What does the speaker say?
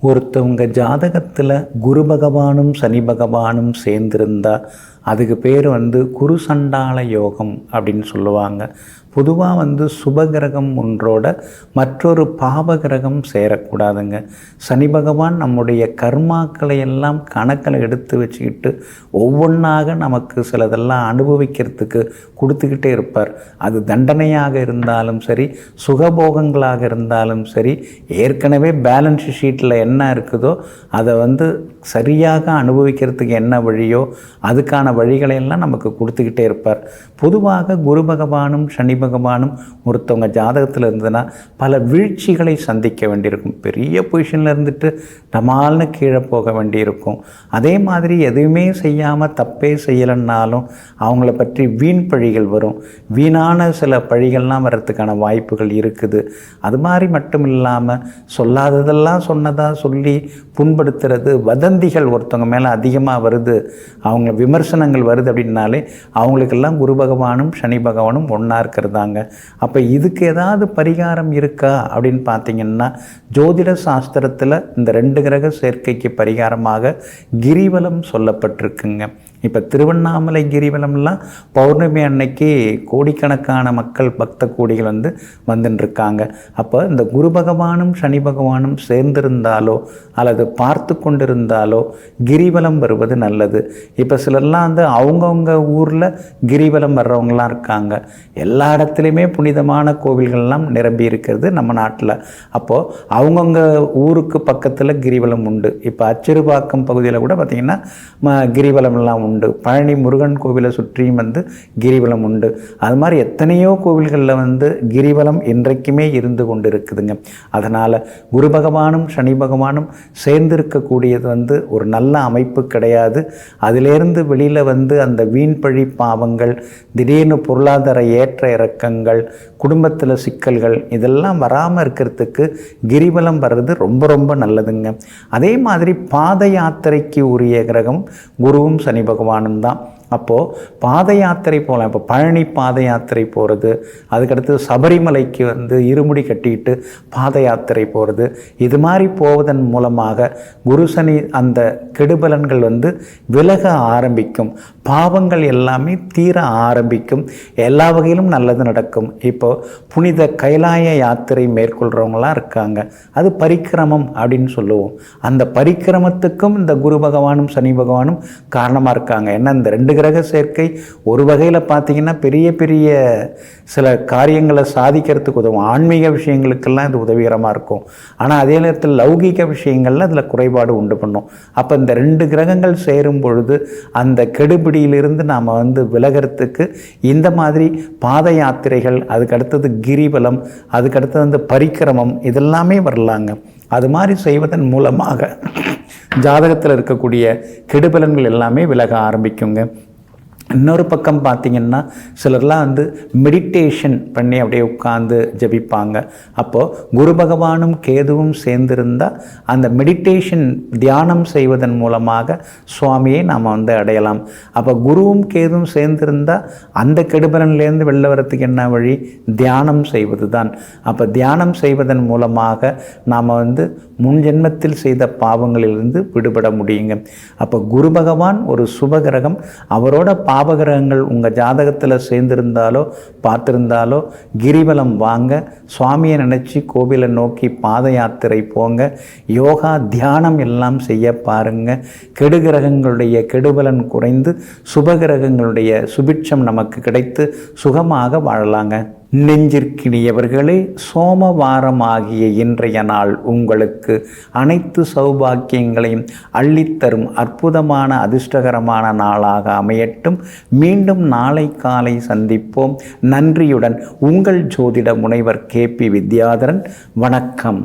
ஒருத்தவங்க ஜாதகத்தில் குரு பகவானும் சனி பகவானும் சேர்ந்திருந்தா அதுக்கு பேர் குரு சண்டால யோகம் அப்படின்னு சொல்லுவாங்க. பொதுவாக சுபகிரகம் ஒன்றோட மற்றொரு பாபகிரகம் சேரக்கூடாதுங்க. சனி பகவான் நம்முடைய கர்மாக்களை எல்லாம் கணக்கில் எடுத்து வச்சுக்கிட்டு ஒவ்வொன்றாக நமக்கு சிலதெல்லாம் அனுபவிக்கிறதுக்கு கொடுத்துக்கிட்டே இருப்பார். அது தண்டனையாக இருந்தாலும் சரி, சுகபோகங்களாக இருந்தாலும் சரி, ஏற்கனவே பேலன்ஸ் ஷீட்டில் என்ன இருக்குதோ அதை சரியாக அனுபவிக்கிறதுக்கு என்ன வழியோ அதுக்கான வழிகளையெல்லாம் நமக்கு கொடுத்துக்கிட்டே இருப்பார். பொதுவாக குரு பகவானும் சனி பகவானும் ஒருத்தவங்க ஜாதகத்தில் இருந்ததுன்னா பல வீழ்ச்சிகளை சந்திக்க வேண்டியிருக்கும். பெரிய பொசிஷனில் இருந்துட்டு டமால்னு கீழே போக வேண்டியிருக்கும். அதே மாதிரி எதுவுமே செய்யாமல் தப்பே செய்யலைன்னாலும் அவங்கள பற்றி வீண் பழிகள் வரும். வீணான சில பழிகள்லாம் வர்றதுக்கான வாய்ப்புகள் இருக்குது. அது மாதிரி மட்டும் இல்லாமல் சொல்லாததெல்லாம் சொன்னதாக சொல்லி புண்படுத்துறது, வதந்திகள் ஒருத்தவங்க மேலே அதிகமாக வருது, அவங்க விமர்சனங்கள் வருது அப்படின்னாலே அவங்களுக்கெல்லாம் குரு பகவானும் சனி பகவானும் ஒன்றா இருக்கிறதாங்க. அப்போ இதுக்கு ஏதாவது பரிகாரம் இருக்கா அப்படின்னு பார்த்தீங்கன்னா, ஜோதிட சாஸ்திரத்தில் இந்த 2 கிரக சேர்க்கைக்கு பரிகாரமாக கிரிவலம் சொல்லப்பட்டிருக்குங்க. இப்போ திருவண்ணாமலை கிரிவலம்லாம் பௌர்ணமி அன்னைக்கு கோடிக்கணக்கான மக்கள் பக்த கோடிகள் வந்துட்டுருக்காங்க. அப்போ இந்த குரு பகவானும் சனி பகவானும் சேர்ந்திருந்தாலோ அல்லது பார்த்து கொண்டிருந்தாலோ கிரிவலம் வருவது நல்லது. இப்போ சிலர்லாம் அவங்கவுங்க ஊரில் கிரிவலம் வர்றவங்களாம் இருக்காங்க. எல்லா இடத்துலையுமே புனிதமான கோவில்கள்லாம் நிரம்பி இருக்கிறது நம்ம நாட்டில். அப்போது அவங்கவுங்க ஊருக்கு பக்கத்தில் கிரிவலம் உண்டு. இப்போ அச்சிறுபாக்கம் பகுதியில் கூட பார்த்திங்கன்னா கிரிவலம்லாம் உண்டு. பழனி முருகன் கோவிலை சுற்றியும் கிரிவலம் உண்டு. அது மாதிரி எத்தனையோ கோவில்களில் கிரிவலம் இன்றைக்குமே இருந்து கொண்டு இருக்குதுங்க. அதனால் குரு பகவானும் சனி பகவானும் சேர்ந்திருக்கக்கூடியது ஒரு நல்ல அமைப்பு கிடையாது. அதிலேருந்து வெளியில் அந்த வீண் பழி பாவங்கள், திடீர்னு பொருளாதார ஏற்ற இறக்கங்கள், குடும்பத்தில் சிக்கல்கள் இதெல்லாம் வராமல் இருக்கிறதுக்கு கிரிவலம் வர்றது ரொம்ப ரொம்ப நல்லதுங்க. அதே மாதிரி பாத யாத்திரைக்கு உரிய கிரகம் குருவும் சனி பகவானும் தான். அப்போது பாத யாத்திரை போகலாம். இப்போ பழனி பாத யாத்திரை போகிறது, அதுக்கடுத்து சபரிமலைக்கு இருமுடி கட்டிக்கிட்டு பாத யாத்திரை போகிறது, இது மாதிரி போவதன் மூலமாக குரு சனி அந்த கெடுபலன்கள் விலக ஆரம்பிக்கும். பாவங்கள் எல்லாமே தீர ஆரம்பிக்கும். எல்லா வகையிலும் நல்லது நடக்கும். இப்போது புனித கைலாய யாத்திரை மேற்கொள்கிறவங்களாம் இருக்காங்க. அது பரிக்கிரமம் அப்படின்னு சொல்லுவோம். அந்த பரிக்கிரமத்துக்கும் இந்த குரு பகவானும் சனி பகவானும் காரணமாக இருக்காங்க. ஏன்னா இந்த 2 கிரக சேர்க்கை ஒரு வகையில் பார்த்திங்கன்னா பெரிய பெரிய சில காரியங்களை சாதிக்கிறதுக்கு உதவும். ஆன்மீக விஷயங்களுக்கெல்லாம் இது உதவிகரமாக இருக்கும். ஆனால் அதே நேரத்தில் லௌகீக விஷயங்களில் அதில் குறைபாடு உண்டு பண்ணும். அப்போ இந்த 2 கிரகங்கள் சேரும் பொழுது அந்த கெடுபிடியிலிருந்து நாம் விலகிறதுக்கு இந்த மாதிரி பாத யாத்திரைகள், அதுக்கடுத்தது கிரிவலம், அதுக்கடுத்தது பரிக்கிரமம் இதெல்லாமே வரலாங்க. அது மாதிரி செய்வதன் மூலமாக ஜாதகத்தில் இருக்கக்கூடிய கெடுபலன்கள் எல்லாமே விலக ஆரம்பிக்குங்க. இன்னொரு பக்கம் பார்த்திங்கன்னா சிலர்லாம் மெடிடேஷன் பண்ணி அப்படியே உட்காந்து ஜபிப்பாங்க. அப்போது குரு பகவானும் கேதுவும் சேர்ந்திருந்தால் அந்த மெடிடேஷன் தியானம் செய்வதன் மூலமாக சுவாமியை நாம் அடையலாம். அப்போ குருவும் கேதுவும் சேர்ந்திருந்தால் அந்த கெடுபலன்லேருந்து வெளில வரத்துக்கு என்ன வழி? தியானம் செய்வது தான். அப்போ தியானம் செய்வதன் மூலமாக நாம் முன் ஜென்மத்தில் செய்த பாவங்களிலிருந்து விடுபட முடியுங்க. அப்போ குரு பகவான் ஒரு சுபகிரகம். அவரோட பாபகிரகங்கள் உங்கள் ஜாதகத்தில் சேர்ந்திருந்தாலோ பார்த்துருந்தாலோ கிரிவலம் வாங்க, சுவாமியை நினச்சி கோவிலை நோக்கி பாத யாத்திரை போங்க, யோகா தியானம் எல்லாம் செய்ய பாருங்க. கெடுகிரகங்களுடைய கெடுபலன் குறைந்து சுபகிரகங்களுடைய சுபிட்சம் நமக்கு கிடைத்து சுகமாக வாழலாங்க. நெஞ்சிற்கினியவர்களே, சோமவாரமாகிய இன்றைய நாள் உங்களுக்கு அனைத்து சௌபாக்கியங்களையும் அள்ளித்தரும் அற்புதமான அதிர்ஷ்டகரமான நாளாக அமையட்டும். மீண்டும் நாளை காலை சந்திப்போம். நன்றியுடன் உங்கள் ஜோதிட முனைவர் KP வித்யாதரன். வணக்கம்.